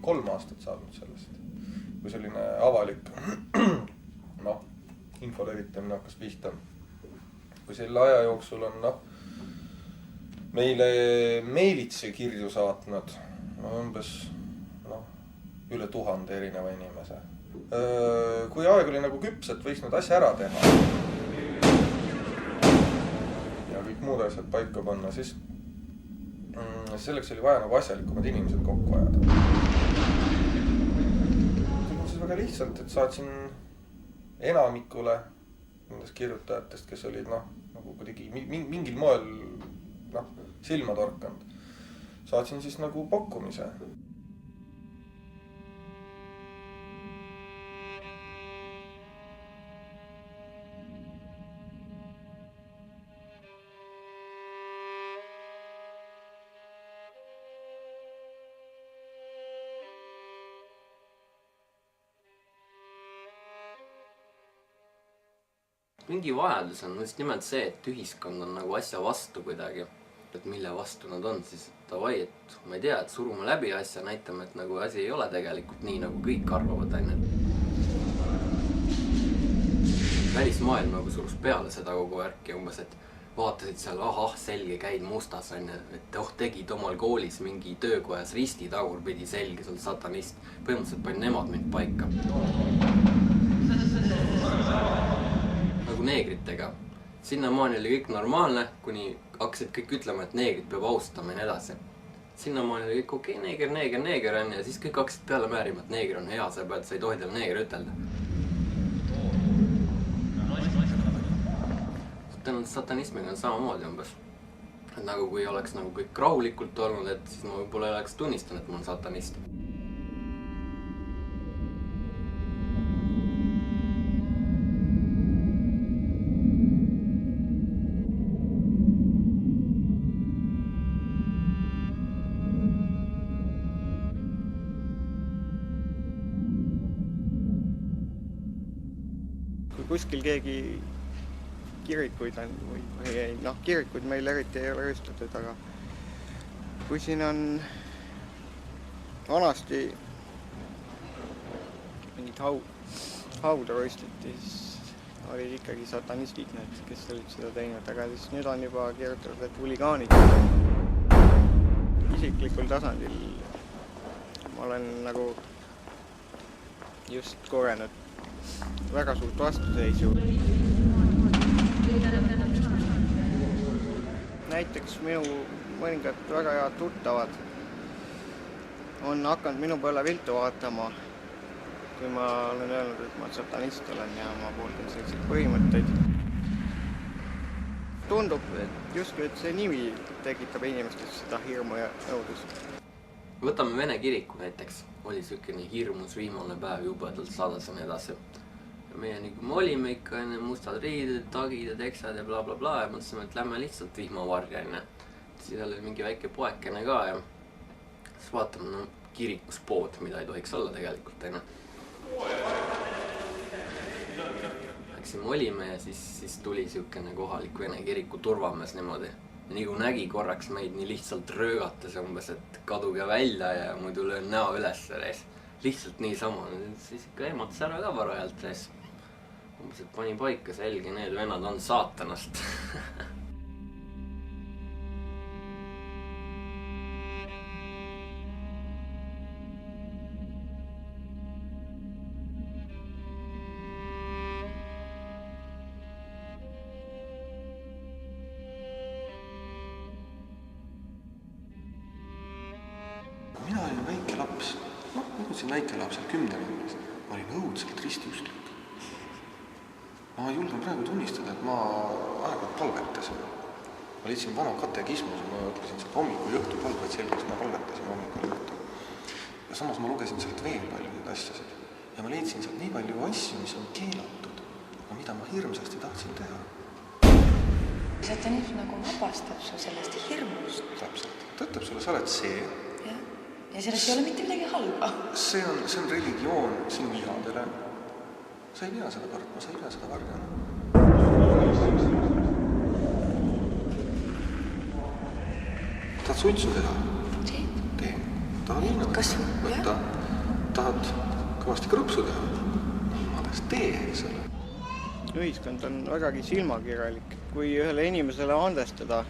3 aastat saadnud sellest. Kui selline avalik info levitamine hakkas pihta. Kui selle aja jooksul on meile meilitsi kirju saatnud umbes üle 1000 erineva inimese. Kui aeg oli nagu küps, et võiks need asja ära teha ja kõik muud asjad paika panna, siis selleks oli vaja nagu asjalikumad inimesed kokku ajada. Siis väga lihtsalt, et saatsin enamikule nendest kirjutajatest, kes olid nagu kuidagi mingil moel silma torkanud. Saatsin siis nagu pakkumise. Mingi vajadus on just nimelt see, et ühiskond on nagu asja vastu kuidagi. Et mille vastu nad on, siis davai, et ma ei tea, et surume läbi asja, näitame, et nagu asi ei ole tegelikult nii, nagu kõik arvavad aine. Välismaailm nagu surus peale seda kogu värki umbes, et vaatasid seal, selge, käid mustas, et tegid omal koolis mingi töökojas risti tagurpidi selge, sul satanist. Põhimõtteliselt panin nemad mind paika. Nagu neegritega. Sinnamaani oli kõik normaalne, kuni hakkasid kõik ütlema, et neegrit peab austama ja nii edasi. Sinnamaani oli kõik okei, neeger on ja siis kõik hakkasid peale määrima, et neeger on hea, sa ei tohi talle neeger ütelda. Satanismiga on samamoodi umbes. Et nagu kui oleks nagu kõik rahulikult olnud, et siis ma võib-olla ei oleks tunnistanud, et ma olen satanist. Kuskil keegi kirikuid on, kirikuid meil eriti ei ole rüüstatud, aga kui siin on vanasti mingid hauda rüüstati, siis olid ikkagi satanistid need, kes olid seda teinud, aga siis nüüd on juba kirjutatud, et huligaanid. Isiklikul tasandil ma olen nagu just kogenud väga suurt vastuseisu. Näiteks minu mõningad väga head tuttavad on hakanud minu peale viltu vaatama, kui ma olen öelnud, et ma satanist olen ja ma pooldan selliseid põhimõtteid. Tundub, et justkui et see nimi tekitab inimestes seda hirmu ja nõudlust. Võtame Vene kiriku näiteks. Oli sükene hirmus viimane päev jubedalt sadas ja nii edasi. Ja meie nagu me olime ikka mustad riided, tagid ja teksad ja bla ja mõtlesime, et lähme lihtsalt vihmavarja. Siis oli mingi väike poekene ka ja siis vaatame kirikus pood, mida ei tohiks olla tegelikult. Läksime olime ja siis tuli sükene kohalik Vene kiriku turvamees niimoodi. Ja nii kui nägi korraks meid nii lihtsalt röögates umbes, et kaduge välja ja muidu löön näo üles reis. Lihtsalt nii sama. Siis ikka ematas ära ka varajalt reis. Umbes, et pani paika selge, need vennad on saatanast. Mina olin väike laps. Nagu siin väike lapsel 10 aastas. Ma olin õudselt ristiusklik. Ma julgen praegu tunnistada, et ma aeg-ajalt palvetasin. Ma leidsin vana katekismus, ma ütlesin sealt hommikul õhtu palvet selgeks, ma palvetasin hommikul õhtu. Ja samas ma lugesin sealt veel palju neid asjasid. Ja ma leidsin sealt nii palju asju, mis on keelatud, aga mida ma hirmsasti tahtsin teha. Satanism nagu vabastab su sellest hirmust. Täpselt. Ta ütleb sulle, sa oled see. Ja sellest ei ole mitte midagi halba. See on religioon sinu ihadele. Sa ei pea seda kartma, sa ei pea seda varjama. Tahad suitsu teha? Teed. Tee. tahad viina Kas- võtta? Tahad kõvasti krõpsu teha? Alles tee, eks ole. Ühiskond on vägagi silmakirjalik. Kui ühele inimesele andestada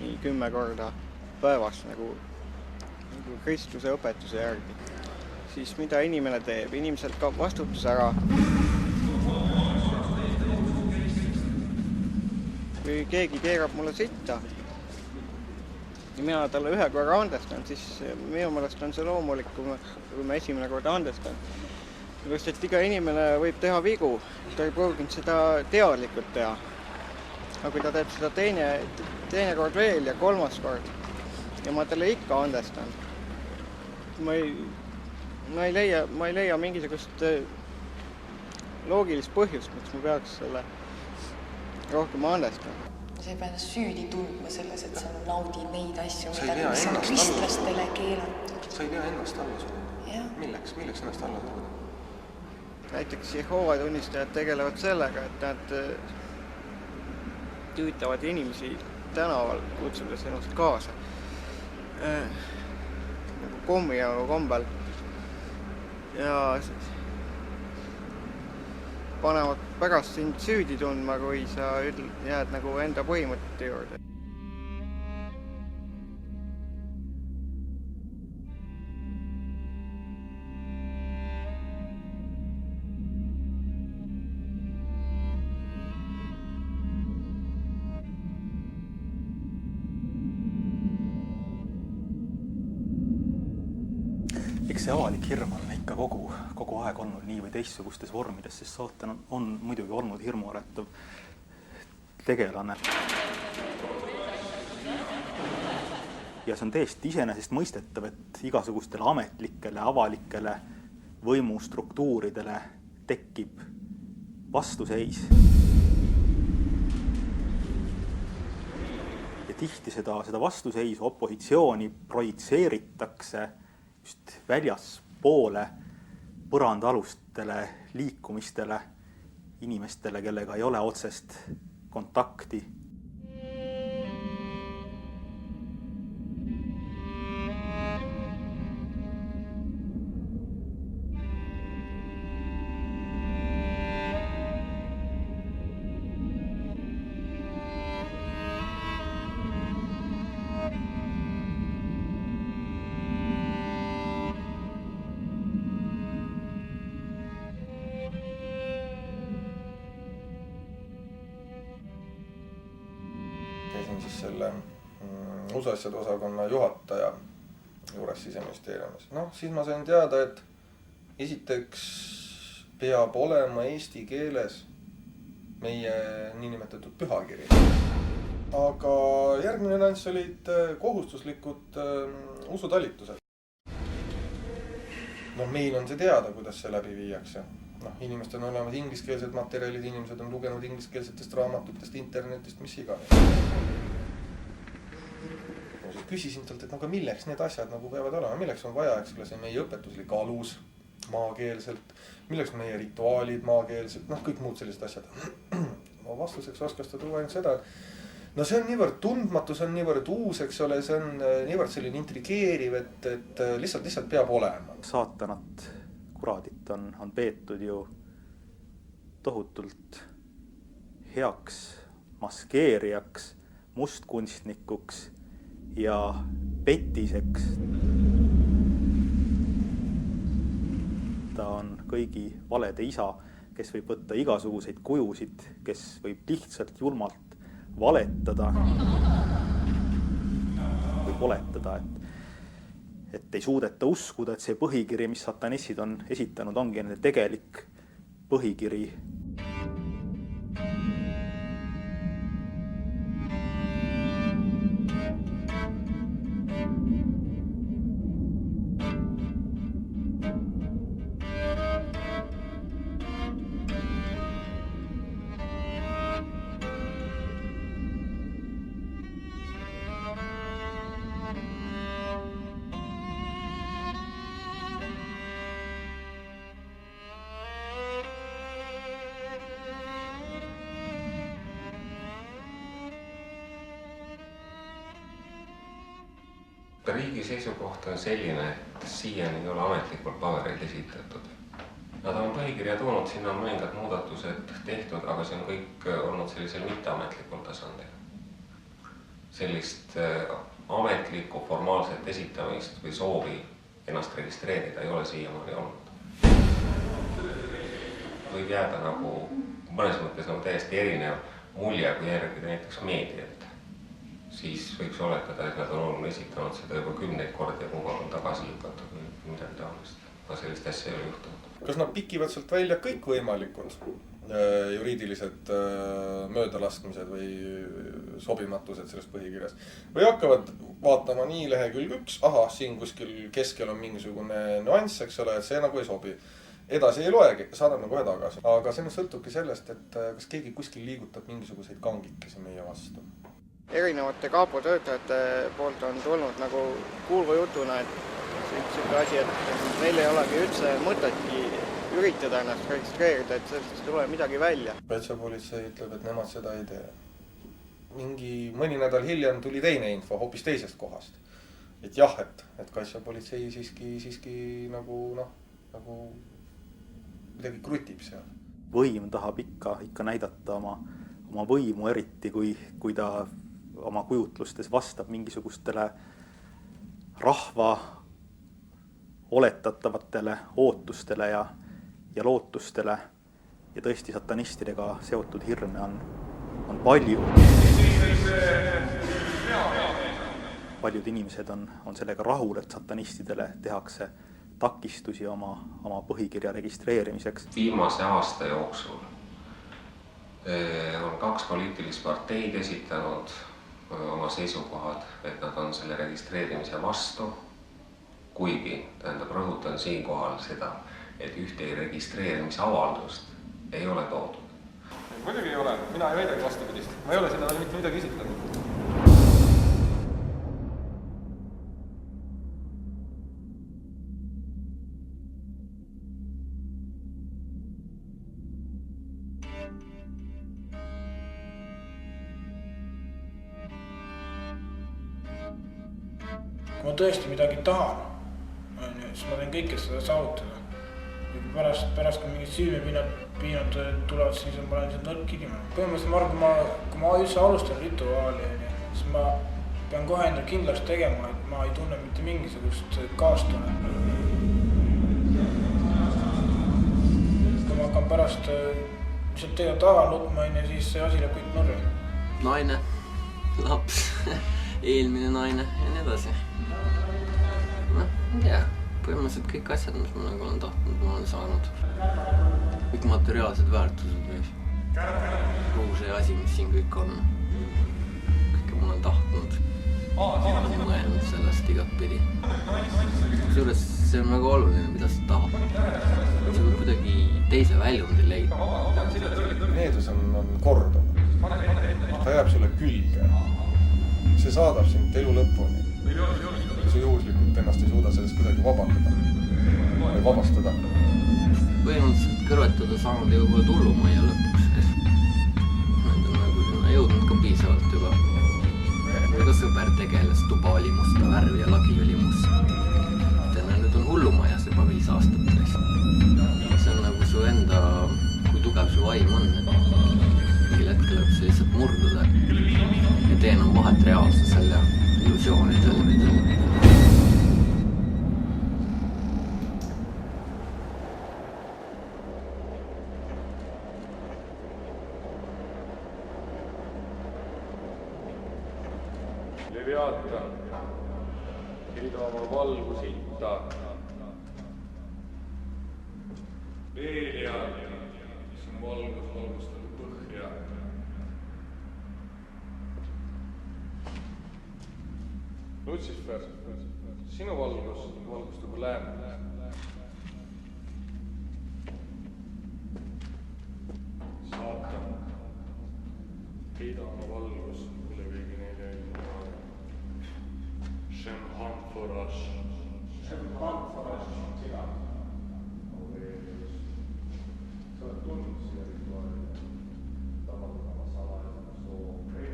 nii 10 korda päevas nagu Kristuse õpetuse järgi, siis mida inimene teeb? Inimeselt kaob vastutus ära. Kui keegi keerab mulle sitta ja mina talle ühe korra andestan, siis minu meelest on see loomulik, kui ma esimene kord andestan. Sellepärast, et iga inimene võib teha vigu, ta ei pruuginud seda teadlikult teha. Aga kui ta teeb seda teine kord veel ja kolmas kord ja ma talle ikka andestan, ma ei leia mingisugust loogilist põhjust, miks ma peaks selle rohkem andestama. Sa ei pea ennast süüdi tundma selles, et sa naudid neid asju, Sa ei pea mis on ennast kristlastele keelatud. Sa ei pea ennast alla suruda. Jah. Milleks ennast alla suruda? Näiteks Jehoova tunnistajad tegelevad sellega, et nad tüütavad inimesi tänaval, kutsudes ennast kaasa. Nagu kommijaama kombel. Ja panevad pärast sind süüdi tundma, kui sa jääd nagu enda põhimõtete juurde. Eks see avalik hirm on ikka kogu aeg olnud nii või teistsugustes vormides, sest saatan on muidugi olnud hirmuäratav tegelane. Ja see on täiesti iseenesest mõistetav, et igasugustele ametlikele, avalikele võimustruktuuridele tekib vastuseis. Ja tihti seda vastuseisu, opositsiooni projitseeritakse just väljaspoole põrandaalustele liikumistele, inimestele, kellega ei ole otsest kontakti. Käisin siis selle usuasjade osakonna juhataja juures Siseministeeriumis. Siis ma sain teada, et esiteks peab olema eesti keeles meie niinimetatud pühakiri. Aga järgmine nüanss olid kohustuslikud usutalitused. Meil on see teada, kuidas see läbi viiakse. Inimestel on olemas ingliskeelsed materjalid, inimesed on lugenud ingliskeelsetest raamatutest, internetist, mis iganes. Küsisin talt, et milleks need asjad peavad olema, milleks on vaja, eks ole, see meie õpetuslik alus maakeelselt, milleks meie rituaalid maakeelselt, kõik muud sellised asjad. Vastuseks oskas ta tuua ainult seda, et see on niivõrd tundmatu, see on niivõrd uus, eks ole, see on niivõrd selline intrigeeriv, et lihtsalt peab olema. Saatanat, kuradit on peetud ju tohutult heaks maskeerijaks, mustkunstnikuks ja petiseks. Ta on kõigi valede isa, kes võib võtta igasuguseid kujusid, kes võib lihtsalt julmalt valetada. Võib oletada, et ei suudeta uskuda, et see põhikiri, mis satanissid on esitanud, ongi nende tegelik põhikiri. riigi seisukoht on selline, et siiani ei ole ametlikult pabereid esitatud. Nad on põhikirja toonud, sinna on mõningad muudatused tehtud, aga see on kõik olnud sellisel mitteametlikul tasandil. Sellist ametlikku formaalset esitamist või soovi ennast registreerida ei ole siiamaani olnud. Võib jääda nagu mõnes mõttes nagu täiesti erinev mulje, kui järgida näiteks meediat. Siis võiks oletada, et nad on esitanud seda juba 10 kordi ja kogu aeg on tagasi lükatud või midagi taolist. Aga sellist asja ei ole juhtunud. Kas nad pikivad sealt välja kõikvõimalikud juriidilised möödalaskmised või sobimatused sellest põhikirjas? Või hakkavad vaatama nii lehekülg 1, siin kuskil keskel on mingisugune nüanss, eks ole, et see nagu ei sobi. Edasi ei loegi, saadame kohe tagasi. Aga see sõltubki sellest, et kas keegi kuskil liigutab mingisuguseid kangikesi meie vastu. Erinevate KAPO töötajate poolt on tulnud nagu kuulva jutuna, et selline asi, et neil ei olegi üldse mõtetki üritada ennast registreerida, et sellest ei tule midagi välja. Kaitsepolitsei ütleb, et nemad seda ei tee. Mõni nädal hiljem tuli teine info hoopis teisest kohast. Et jah, et kaitsepolitsei siiski nagu midagi krutib seal. Võim tahab ikka näidata oma võimu, eriti kui ta oma kujutlustes vastab mingisugustele rahva oletatavatele ootustele ja lootustele. Ja tõesti satanistidega seotud hirme on palju. Paljud inimesed on sellega rahul, et satanistidele tehakse takistusi oma põhikirja registreerimiseks. Viimase aasta jooksul on 2 poliitilist parteid esitanud oma seisukohad, et nad on selle registreerimise vastu, kuigi rõhutan siinkohal seda, et ühte registreerimise avaldust ei ole toodud. Muidugi ei ole, mina ei väidagi vastupidist. Ma ei ole sinna veel mitte midagi esitanud. Kui ma tõesti midagi tahan, siis ma teen kõike seda saavutada. Pärast kui mingid süümepiinad tulevad, siis ma olen lihtsalt nõrk inimene. Põhimõtteliselt ma arvan, kui ma üldse alustan rituaali, siis ma pean kohe endale kindlaks tegema, et ma ei tunne mitte mingisugust kaastunnet. Kui ma hakkan pärast lihtsalt tega taga nutma, siis see asi läheb kõik nurri. Naine, laps, eelmine naine ja nii edasi. Ei tea, põhimõtteliselt kõik asjad, mis ma nagu olen tahtnud, ma olen saanud. Kõik materiaalsed väärtused või kogu see asi, mis siin kõik on. Kõike ma olen tahtnud. Ma olen mõelnud sellest igat pidi. Kusjuures see on väga oluline, mida sa tahad. See võib kuidagi teise väljundi leida. Needus on korduv. Ta jääb sulle külge. See saadab sind elu lõpuni. Sa juhuslikult ennast ei suuda sellest kuidagi vabastada. Põhimõtteliselt kõrvetada saanud ju võib-olla tullumajja lõpuks. Need on nagu sinna jõudnud ka piisavalt juba. Ega sõber tegeles, tuba oli musta värvi ja lagi oli must. Nüüd on hullumajas juba 5 aastat. See on nagu su enda, kui tugev su vaim on. Mingil hetkel võib see lihtsalt murduda. Ja teen on vahet reaalsusel ja illusioonidel. Leviatan, heida oma valgus itta. Leelian, mis on valgustatud põhja. Lutsifer, sinu valgustab lääne. Saatan, heida oma valgus üle kõigi neile ilmale. Shem Hanforash. Sina. Aurelius. Sa oled tundnud siia rituaali. Tahad oma salajasema soo. See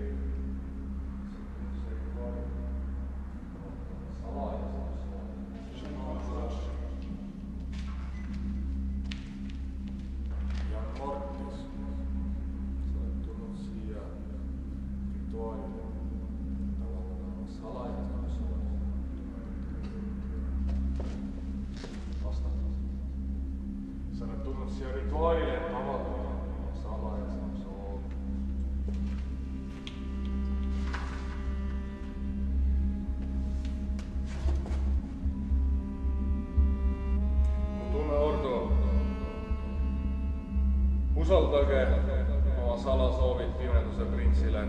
rituaali. usaldage oma salasoovid pimeduse printsile.